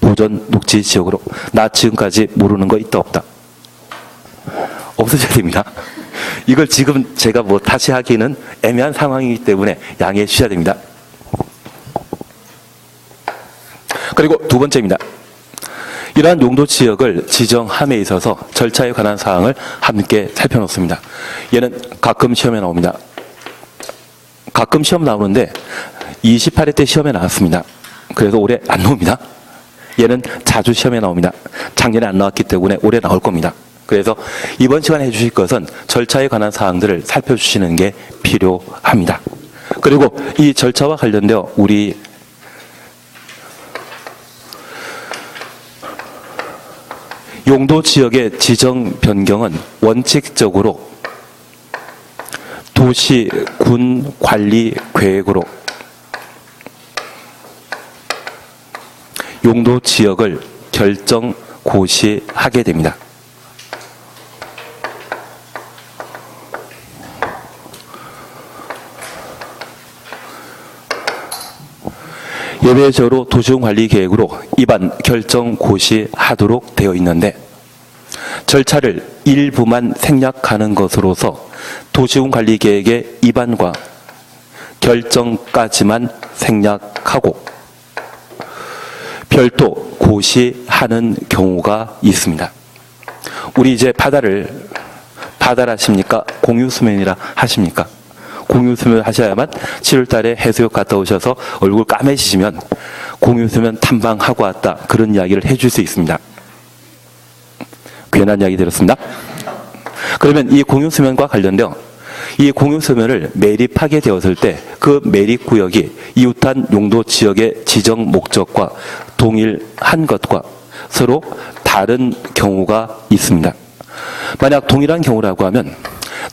보전 녹지 지역으로. 나 지금까지 모르는 거 있다 없다? 없으셔야 됩니다. 이걸 지금 제가 뭐 다시 하기는 애매한 상황이기 때문에 양해해 주셔야 됩니다. 그리고 두 번째입니다. 이러한 용도 지역을 지정함에 있어서 절차에 관한 사항을 함께 살펴놓습니다. 얘는 가끔 시험에 나옵니다. 가끔 시험 나오는데 28회 때 시험에 나왔습니다. 그래서 올해 안 나옵니다. 얘는 자주 시험에 나옵니다. 작년에 안 나왔기 때문에 올해 나올 겁니다. 그래서 이번 시간에 해주실 것은 절차에 관한 사항들을 살펴주시는 게 필요합니다. 그리고 이 절차와 관련되어 우리 용도 지역의 지정 변경은 원칙적으로 도시, 군 관리 계획으로 용도 지역을 결정 고시하게 됩니다. 예외적으로 도시군 관리 계획으로 입안 결정 고시하도록 되어 있는데 절차를 일부만 생략하는 것으로서 도시군 관리 계획의 입안과 결정까지만 생략하고 별도 고시하는 경우가 있습니다. 우리 이제 바다를 하십니까? 공유수면이라 하십니까? 공유수면 하셔야만 7월 달에 해수욕 갔다 오셔서 얼굴 까매지시면 공유수면 탐방하고 왔다. 그런 이야기를 해줄 수 있습니다. 괜한 이야기 들었습니다. 그러면 이 공유수면과 관련되어 이 공유수면을 매립하게 되었을 때 그 매립구역이 이웃한 용도 지역의 지정 목적과 동일한 것과 서로 다른 경우가 있습니다. 만약 동일한 경우라고 하면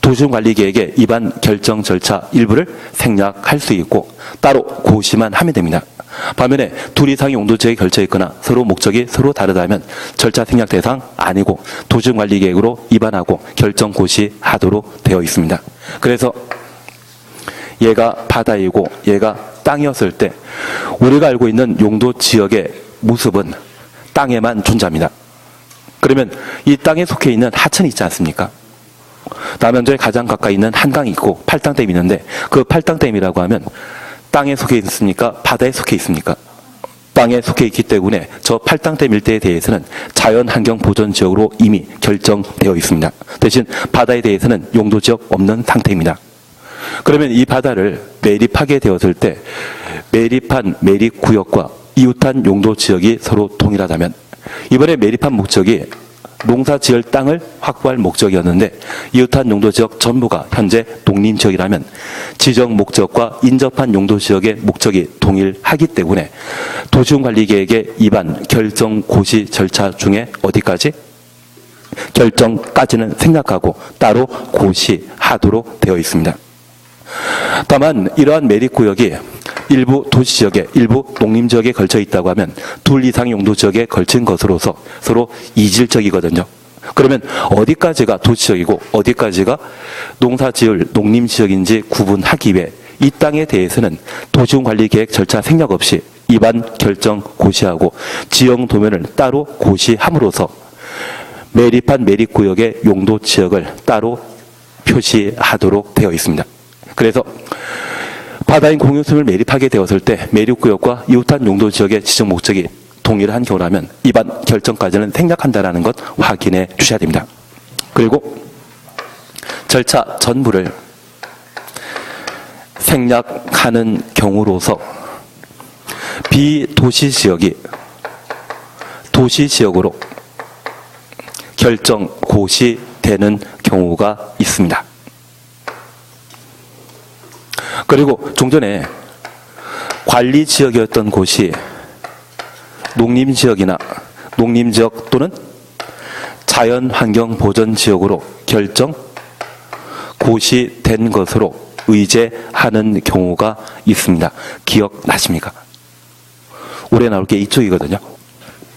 도시군관리계획의 입안 결정 절차 일부를 생략할 수 있고 따로 고시만 하면 됩니다. 반면에 둘 이상의 용도지역이 걸쳐 있거나 서로 목적이 서로 다르다면 절차 생략 대상 아니고 도시군관리계획으로 입안하고 결정 고시하도록 되어 있습니다. 그래서 얘가 바다이고 얘가 땅이었을 때 우리가 알고 있는 용도지역의 모습은 땅에만 존재합니다. 그러면 이 땅에 속해 있는 하천이 있지 않습니까? 남양주에 가장 가까이 있는 한강이 있고 팔당댐이 있는데 그 팔당댐이라고 하면 땅에 속해 있습니까? 바다에 속해 있습니까? 땅에 속해 있기 때문에 저 팔당댐 일대에 대해서는 자연환경보전지역으로 이미 결정되어 있습니다. 대신 바다에 대해서는 용도지역 없는 상태입니다. 그러면 이 바다를 매립하게 되었을 때 매립한 매립구역과 이웃한 용도지역이 서로 동일하다면 이번에 매립한 목적이 농사 지을 땅을 확보할 목적이었는데 이웃한 용도지역 전부가 현재 농림지역이라면 지정 목적과 인접한 용도지역의 목적이 동일하기 때문에 도시군관리계획의 입안 결정 고시 절차 중에 어디까지? 결정까지는 생략하고 따로 고시하도록 되어 있습니다. 다만 이러한 매립구역이 일부 도시지역에 일부 농림지역에 걸쳐 있다고 하면 둘 이상 용도지역에 걸친 것으로서 서로 이질적이거든요. 그러면 어디까지가 도시지역이고 어디까지가 농사지을 농림지역인지 구분하기 위해 이 땅에 대해서는 도시군관리계획 절차 생략 없이 입안 결정 고시하고 지형 도면을 따로 고시함으로써 매립한 매립구역의 용도 지역을 따로 표시하도록 되어 있습니다. 그래서 바다인 공유섬을 매립하게 되었을 때 매립구역과 이웃한 용도 지역의 지정 목적이 동일한 경우라면 입안 결정까지는 생략한다는 것 확인해 주셔야 됩니다. 그리고 절차 전부를 생략하는 경우로서 비도시 지역이 도시 지역으로 결정 고시되는 경우가 있습니다. 그리고 종전에 관리 지역이었던 곳이 농림지역이나 농림지역 또는 자연환경보전지역으로 결정 고시된 것으로 의제하는 경우가 있습니다. 기억나십니까? 올해 나올 게 이쪽이거든요.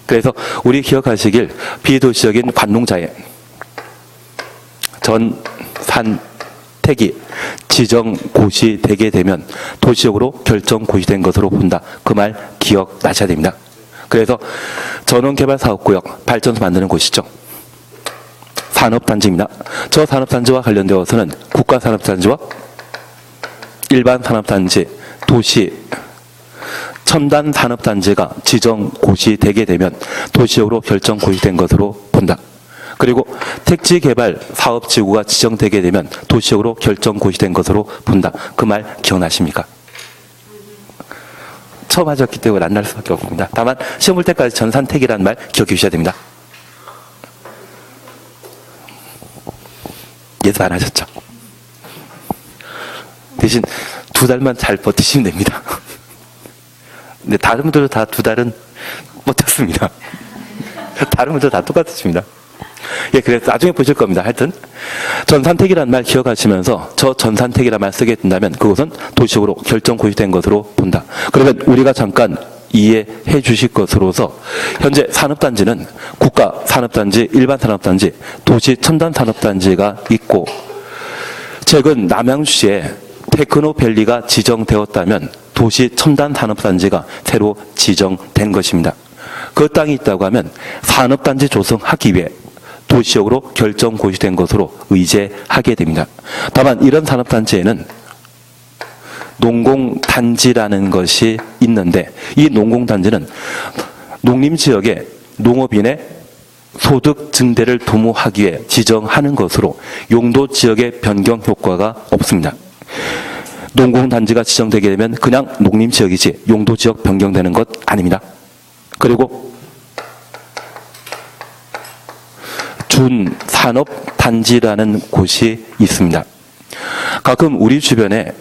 그래서 우리 기억하시길 비도시적인 관농자의 전산택이 지정 고시되게 되면 도시적으로 결정 고시된 것으로 본다. 그 말 기억나셔야 됩니다. 그래서 전원개발사업구역 발전소 만드는 곳이죠. 산업단지입니다. 저 산업단지와 관련되어서는 국가산업단지와 일반산업단지, 도시, 첨단산업단지가 지정 고시되게 되면 도시적으로 결정 고시된 것으로 본다. 그리고 택지개발 사업지구가 지정되게 되면 도시적으로 결정 고시된 것으로 본다. 그 말 기억나십니까? 처음 하셨기 때문에 안 날 수밖에 없습니다. 다만 시험 볼 때까지 전산택이라는 말 기억해 주셔야 됩니다. 예습 안 하셨죠? 대신 2달만 잘 버티시면 됩니다. 근데 다른 분들도 다 2달은 버텼습니다. 다른 분들 다 똑같으십니다. 예, 그래서 나중에 보실 겁니다. 하여튼 전산택이라는 말 기억하시면서 저 전산택이라는 말 쓰게 된다면 그것은 도시적으로 결정 고시된 것으로 본다. 그러면 우리가 잠깐 이해해 주실 것으로서 현재 산업단지는 국가산업단지, 일반산업단지, 도시첨단산업단지가 있고 최근 남양주시에 테크노밸리가 지정되었다면 도시첨단산업단지가 새로 지정된 것입니다. 그 땅이 있다고 하면 산업단지 조성하기 위해 도시적으로 결정 고시된 것으로 의제하게 됩니다. 다만 이런 산업단지에는 농공단지라는 것이 있는데 이 농공단지는 농림지역의 농업인의 소득 증대를 도모하기 위해 지정하는 것으로 용도지역의 변경 효과가 없습니다. 농공단지가 지정되게 되면 그냥 농림지역이지 용도지역 변경되는 것 아닙니다. 그리고 준산업단지라는 곳이 있습니다. 가끔 우리 주변에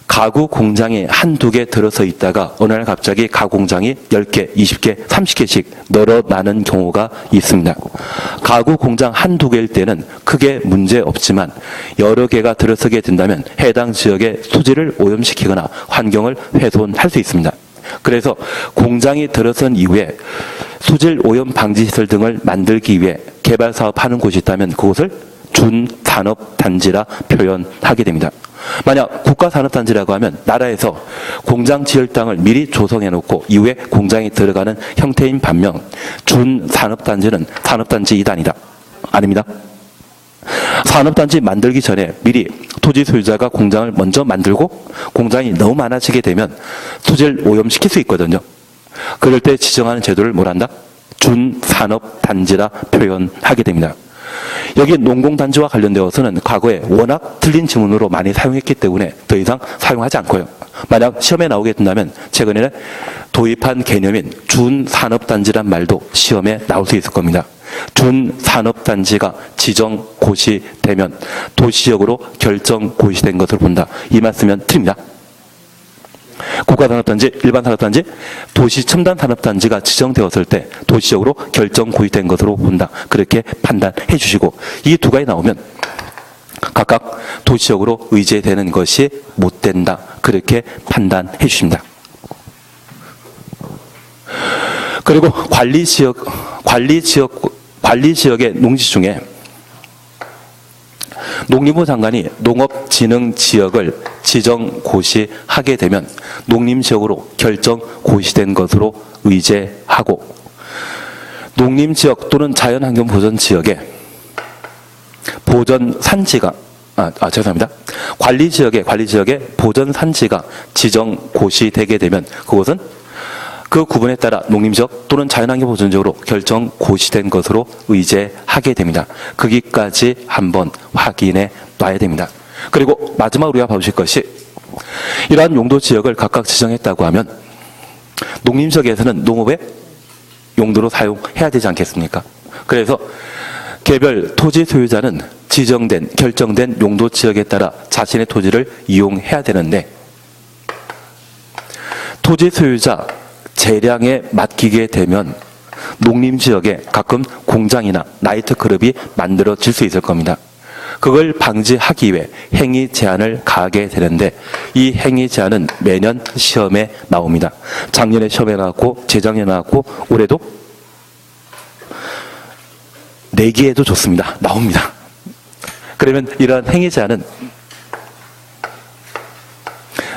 가구 공장이 한두 개 들어서 있다가 어느 날 갑자기 가구 공장이 10개, 20개, 30개씩 늘어나는 경우가 있습니다. 가구 공장 한두 개일 때는 크게 문제 없지만 여러 개가 들어서게 된다면 해당 지역의 수질을 오염시키거나 환경을 훼손할 수 있습니다. 그래서 공장이 들어선 이후에 수질 오염 방지 시설 등을 만들기 위해 개발 사업하는 곳이 있다면 그곳을 준산업단지라 표현하게 됩니다. 만약 국가산업단지라고 하면 나라에서 공장 지을 땅을 미리 조성해 놓고 이후에 공장이 들어가는 형태인 반면 준산업단지는 산업단지 2단이다. 아닙니다. 산업단지 만들기 전에 미리 토지 소유자가 공장을 먼저 만들고 공장이 너무 많아지게 되면 토지를 오염시킬 수 있거든요. 그럴 때 지정하는 제도를 뭐란다? 준산업단지라 표현하게 됩니다. 여기 농공단지와 관련되어서는 과거에 워낙 틀린 지문으로 많이 사용했기 때문에 더 이상 사용하지 않고요. 만약 시험에 나오게 된다면 최근에는 도입한 개념인 준산업단지란 말도 시험에 나올 수 있을 겁니다. 준산업단지가 지정 고시되면 도시적으로 결정 고시된 것을 본다. 이 말씀은 틀립니다. 국가산업단지, 일반산업단지, 도시첨단산업단지가 지정되었을 때 도시적으로 결정 고시된 것으로 본다. 그렇게 판단해 주시고 이 두 가지 나오면 각각 도시적으로 의제되는 것이 못 된다. 그렇게 판단해 주십니다. 관리지역의 농지 중에 농림부 장관이 농업진흥지역을 지정 고시하게 되면 농림지역으로 결정 고시된 것으로 의제하고, 농림지역 또는 자연환경보전지역의 보전 산지가 죄송합니다. 관리지역의 보전 산지가 지정 고시되게 되면 그것은 그 구분에 따라 농림지역 또는 자연환경보전지역으로 결정 고시된 것으로 의제하게 됩니다. 거기까지 한번 확인해 놔야 됩니다. 그리고 마지막으로 우리가 봐주실 것이, 이러한 용도지역을 각각 지정했다고 하면 농림지역에서는 농업의 용도로 사용해야 되지 않겠습니까? 그래서 개별 토지 소유자는 지정된, 결정된 용도 지역에 따라 자신의 토지를 이용해야 되는데, 토지 소유자 재량에 맡기게 되면 농림지역에 가끔 공장이나 나이트클럽이 만들어질 수 있을 겁니다. 그걸 방지하기 위해 행위 제한을 가하게 되는데, 이 행위 제한은 매년 시험에 나옵니다. 작년에 시험에 나왔고, 재작년에 나왔고, 올해도 내기에도 좋습니다. 나옵니다. 그러면 이러한 행위 제한은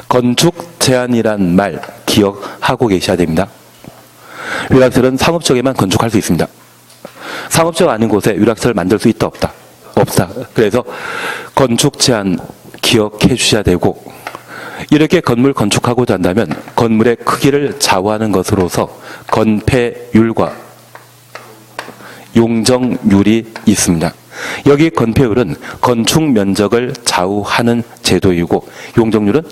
건축 제한이란 말 기억하고 계셔야 됩니다. 유락설은 상업적에만 건축할 수 있습니다. 상업적 아닌 곳에 유락설을 만들 수 있다 없다? 없다. 그래서 건축 제한 기억해 주셔야 되고, 이렇게 건물 건축하고자 한다면 건물의 크기를 좌우하는 것으로서 건폐율과 용적률이 있습니다. 여기 건폐율은 건축 면적을 좌우하는 제도이고, 용적률은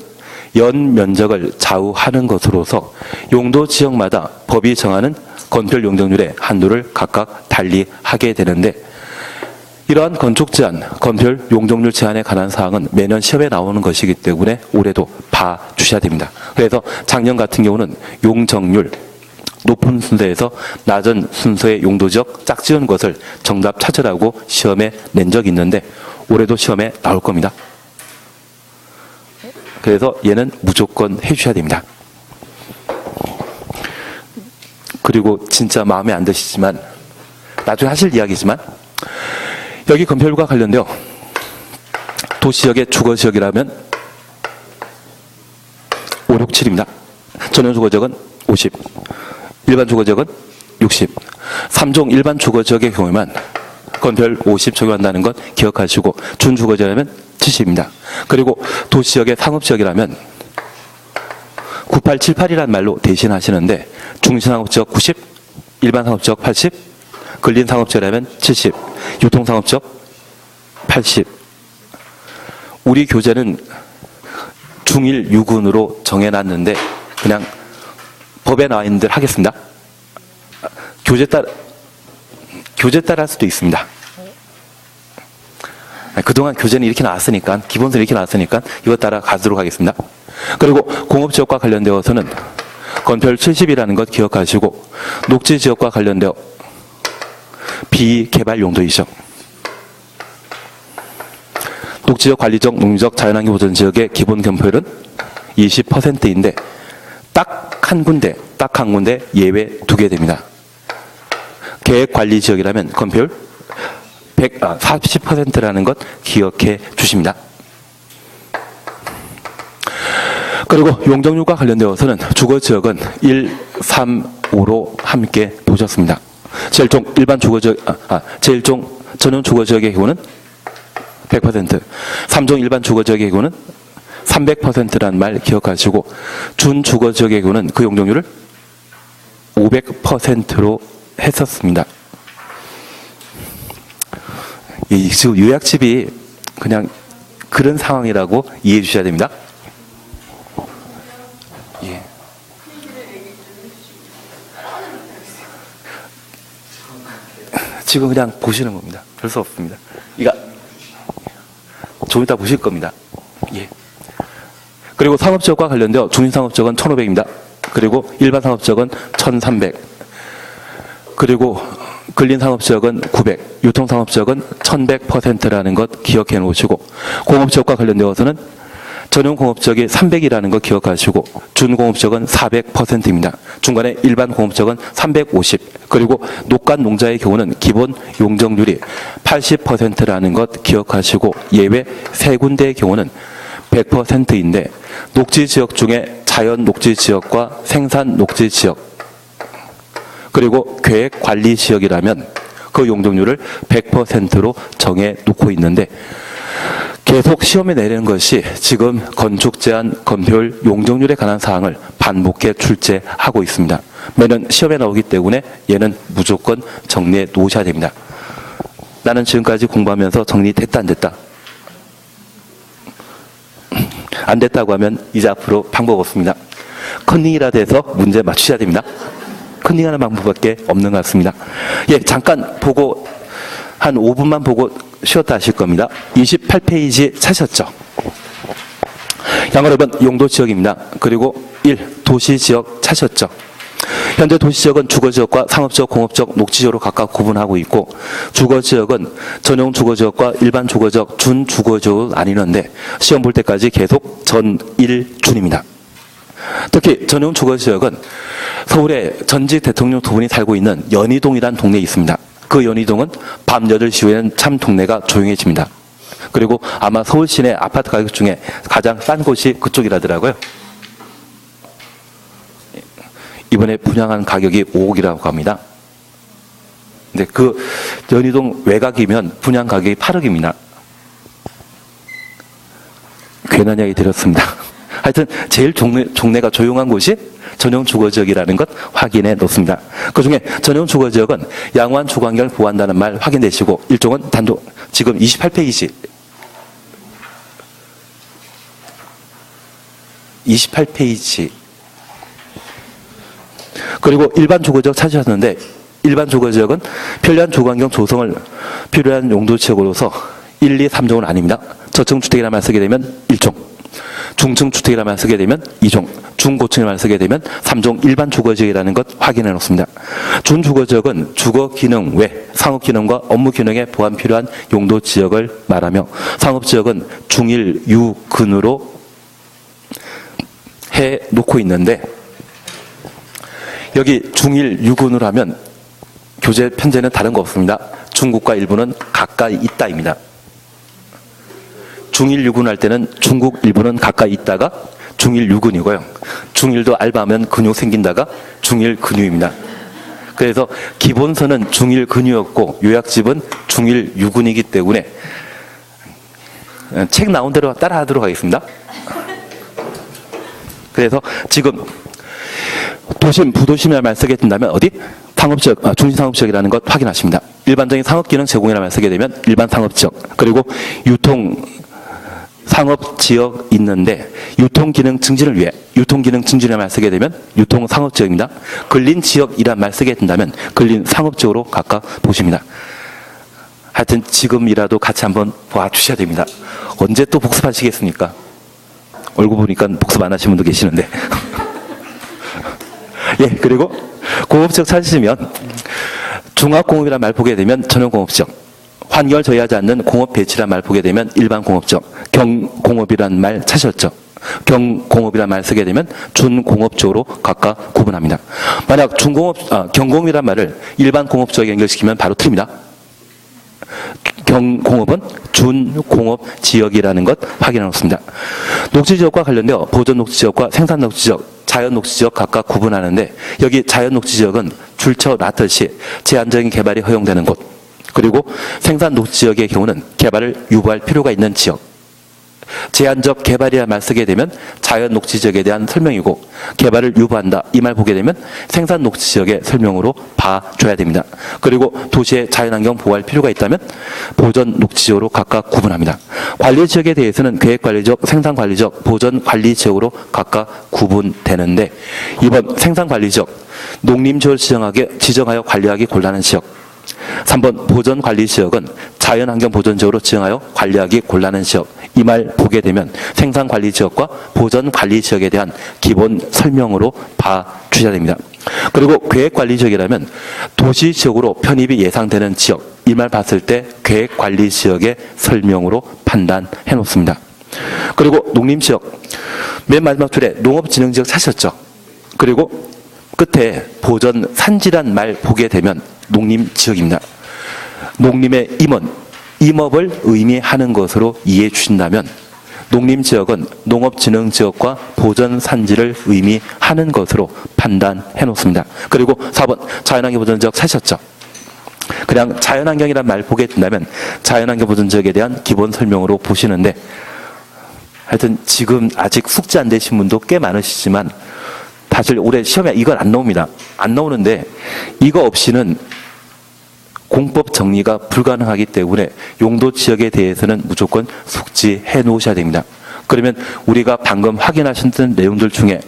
연 면적을 좌우하는 것으로서 용도 지역마다 법이 정하는 건폐율 용적률의 한도를 각각 달리 하게 되는데, 이러한 건축 제한, 건폐율 용적률 제한에 관한 사항은 매년 시험에 나오는 것이기 때문에 올해도 봐주셔야 됩니다. 그래서 작년 같은 경우는 용적률 높은 순서에서 낮은 순서의 용도지역 짝지은 것을 정답 찾으라고 시험에 낸 적이 있는데, 올해도 시험에 나올 겁니다. 그래서 얘는 무조건 해주셔야 됩니다. 그리고 진짜 마음에 안 드시지만, 나중에 하실 이야기지만, 여기 건폐율과 관련되어 도시지역의 주거지역이라면 5, 6, 7입니다. 전용 주거지역은 50, 일반 주거지역은 60. 3종 일반 주거지역의 경우에만 건폐율 50 적용한다는 것 기억하시고, 준주거지역이라면 70입니다. 그리고 도시지역의 상업지역이라면 9878이라는 말로 대신하시는데, 중심상업지역 90, 일반 상업지역 80, 근린 상업지역이라면 70, 유통상업지역 80. 우리 교재는 중일 유군으로 정해놨는데 그냥 법에 나와 있는 대로 하겠습니다. 교재 따라 할 수도 있습니다. 그동안 교재는 이렇게 나왔으니까, 기본서는 이렇게 나왔으니까 이것 따라 가도록 하겠습니다. 그리고 공업지역과 관련되어서는 건폐율 70이라는 것 기억하시고, 녹지지역과 관련되어 비개발 용도이죠. 녹지적, 관리적, 농지적, 자연환경 보전지역의 기본 건폐율은 20%인데 딱 한 군데 예외 두게 됩니다. 계획관리지역이라면 건폐율 40%라는 것 기억해 주십니다. 그리고 용적률과 관련되어서는 주거지역은 1, 3, 5로 함께 보셨습니다. 제1종 일반 주거지역, 제1종 전용 주거지역의 경우는 100%, 3종 일반 주거지역의 경우는 300%라는 말 기억하시고, 준주거지역의 경우는 그 용적률을 500%로 했었습니다. 지금 요약집이 그냥 그런 상황이라고 이해해 주셔야 됩니다. 예. 지금 그냥 보시는 겁니다. 별 수 없습니다. 이거 좀 이따 보실 겁니다. 예. 그리고 상업지역과 관련되어 중심상업지역은 1,500입니다. 그리고 일반 상업지역은 1,300. 그리고 근린상업지역은 900, 유통상업지역은 1,100%라는 것 기억해 놓으시고, 공업지역과 관련되어서는 전용공업지역이 300이라는 거 기억하시고 준공업지역은 400%입니다. 중간에 일반 공업지역은 350, 그리고 녹간 농자의 경우는 기본 용적률이 80%라는 것 기억하시고 예외 3군데의 경우는 100%인데 녹지지역 중에 자연 녹지지역과 생산 녹지지역 그리고 계획관리지역이라면 그 용적률을 100%로 정해 놓고 있는데 계속 시험에 내리는 것이 지금 건축 제한 검토율 용적률에 관한 사항을 반복해 출제하고 있습니다. 매년 시험에 나오기 때문에 얘는 무조건 정리해 놓으셔야 됩니다. 나는 지금까지 공부하면서 정리됐다 안 됐다? 안 됐다고 하면 이제 앞으로 방법 없습니다. 컨닝이라도 해서 문제 맞추셔야 됩니다. 컨닝하는 방법밖에 없는 것 같습니다. 예, 잠깐 보고 한 5분만 보고 쉬었다 하실 겁니다. 28페이지 찾으셨죠? 양어렵은 용도지역입니다. 그리고 1. 도시지역 찾으셨죠? 현재 도시지역은 주거지역과 상업지역, 공업지역, 녹지지역으로 각각 구분하고 있고 주거지역은 전용 주거지역과 일반 주거지역, 준주거지역을 나뉘는데 시험 볼 때까지 계속 전일준입니다. 특히 전용 주거지역은 서울에 전직 대통령 두 분이 살고 있는 연희동이라는 동네에 있습니다. 그 연희동은 밤 8시 후에는 참 동네가 조용해집니다. 그리고 아마 서울 시내 아파트 가격 중에 가장 싼 곳이 그쪽이라더라고요. 이번에 분양한 가격이 5억이라고 합니다. 근데 그 연희동 외곽이면 분양 가격이 8억입니다. 괜한 이야기 드렸습니다. 하여튼 제일 동네가 조용한 곳이 전용 주거지역이라는 것 확인해 놓습니다. 그중에 전용 주거지역은 양호한 주거환경을 보호한다는 말 확인되시고 일종은 단독 지금 28페이지 그리고 일반 주거지역 찾으셨는데 일반 주거지역은 편리한 주거환경 조성을 필요한 용도지역으로서 1, 2, 3종은 아닙니다. 저층주택이라는 말 쓰게 되면 1종, 중층주택이라는 말 쓰게 되면 2종, 중고층이라는 말 쓰게 되면 3종 일반 주거지역이라는 것 확인해 놓습니다. 준주거지역은 주거기능 외 상업기능과 업무기능에 보완 필요한 용도지역을 말하며 상업지역은 중일, 유, 근으로 해 놓고 있는데 여기 중일, 유근으로 하면 교재 편제는 다른 거 없습니다. 중국과 일본은 가까이 있다입니다. 중일, 유근 할 때는 중국, 일본은 가까이 있다가 중일, 유근이고요. 중일도 알바하면 근육 생긴다가 중일, 근유입니다. 그래서 기본서는 중일, 근유였고 요약집은 중일, 유근이기 때문에 책 나온 대로 따라하도록 하겠습니다. 그래서 지금 도심, 부도심이라는 말 쓰게 된다면 어디? 상업지역, 중심상업지역이라는 것 확인하십니다. 일반적인 상업기능 제공이라는 말 쓰게 되면 일반 상업지역, 그리고 유통 상업지역 있는데 유통기능 증진을 위해 유통기능 증진이라는 말 쓰게 되면 유통상업지역입니다. 근린지역이라는 말 쓰게 된다면 근린상업지역으로 각각 보십니다. 하여튼 지금이라도 같이 한번 봐주셔야 됩니다. 언제 또 복습하시겠습니까? 얼굴 보니까 복습 안 하신 분도 계시는데. 예, 그리고 공업지역 찾으시면 종합공업이라는 말 보게 되면 전용공업지역, 환경을 저해하지 않는 공업 배치라는 말 보게 되면 일반 공업지역, 경공업이라는 말 찾으셨죠? 경공업이라는 말 쓰게 되면 준공업지역으로 각각 구분합니다. 만약 경공업이라는 말을 일반 공업지역에 연결시키면 바로 틀립니다. 경공업은 준공업 지역이라는 것 확인해 놓습니다. 녹지지역과 관련되어 보존 녹지지역과 생산 녹지지역, 자연 녹지지역 각각 구분하는데 여기 자연 녹지지역은 줄쳐놨듯이 제한적인 개발이 허용되는 곳, 그리고 생산 녹지지역의 경우는 개발을 유보할 필요가 있는 지역, 제한적 개발이라는 말 쓰게 되면 자연 녹지지역에 대한 설명이고 개발을 유보한다 이 말 보게 되면 생산 녹지지역의 설명으로 봐줘야 됩니다. 그리고 도시의 자연환경 보호할 필요가 있다면 보전 녹지지역으로 각각 구분합니다. 관리지역에 대해서는 계획관리지역, 생산관리지역, 보전관리지역으로 각각 구분되는데 이번 생산관리지역, 농림지역을 지정하여 관리하기 곤란한 지역, 3번 보전관리지역은 자연환경보전지역으로 지정하여 관리하기 곤란한 지역 이 말 보게 되면 생산관리지역과 보전관리지역에 대한 기본 설명으로 봐주셔야 됩니다. 그리고 계획관리지역이라면 도시지역으로 편입이 예상되는 지역 이 말 봤을 때 계획관리지역의 설명으로 판단해 놓습니다. 그리고 농림지역, 맨 마지막 줄에 농업진흥지역 찾으셨죠? 그리고 끝에 보전 산지란 말 보게 되면 농림지역입니다. 농림의 임원, 임업을 의미하는 것으로 이해해 주신다면 농림지역은 농업진흥지역과 보전산지를 의미하는 것으로 판단해 놓습니다. 그리고 4번 자연환경보전지역 찾으셨죠? 그냥 자연환경이란 말 보게 된다면 자연환경보전지역에 대한 기본 설명으로 보시는데, 하여튼 지금 아직 숙지 안 되신 분도 꽤 많으시지만 사실 올해 시험에 이건 안 나옵니다. 안 나오는데 이거 없이는 공법 정리가 불가능하기 때문에 용도 지역에 대해서는 무조건 숙지해 놓으셔야 됩니다. 그러면 우리가 방금 확인하신 내용들 중에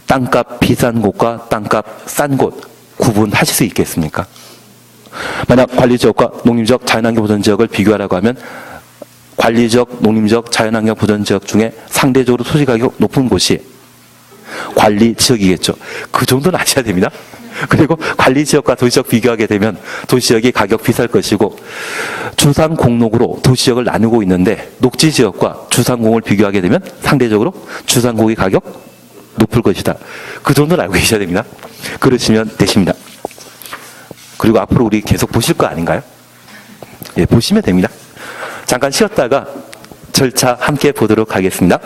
땅값 비싼 곳과 땅값 싼 곳 구분하실 수 있겠습니까? 만약 관리지역과 농림지역, 자연환경보전지역을 비교하라고 하면 관리지역, 농림지역, 자연환경보전지역 중에 상대적으로 토지가격 높은 곳이 관리지역이겠죠. 그 정도는 아셔야 됩니다. 그리고 관리지역과 도시지역 비교하게 되면 도시지역이 가격 비쌀 것이고, 주상공록으로 도시지역을 나누고 있는데 녹지지역과 주상공을 비교하게 되면 상대적으로 주상공의 가격 높을 것이다. 그 정도는 알고 계셔야 됩니다. 그러시면 되십니다. 그리고 앞으로 우리 계속 보실 거 아닌가요? 예, 보시면 됩니다. 잠깐 쉬었다가 절차 함께 보도록 하겠습니다.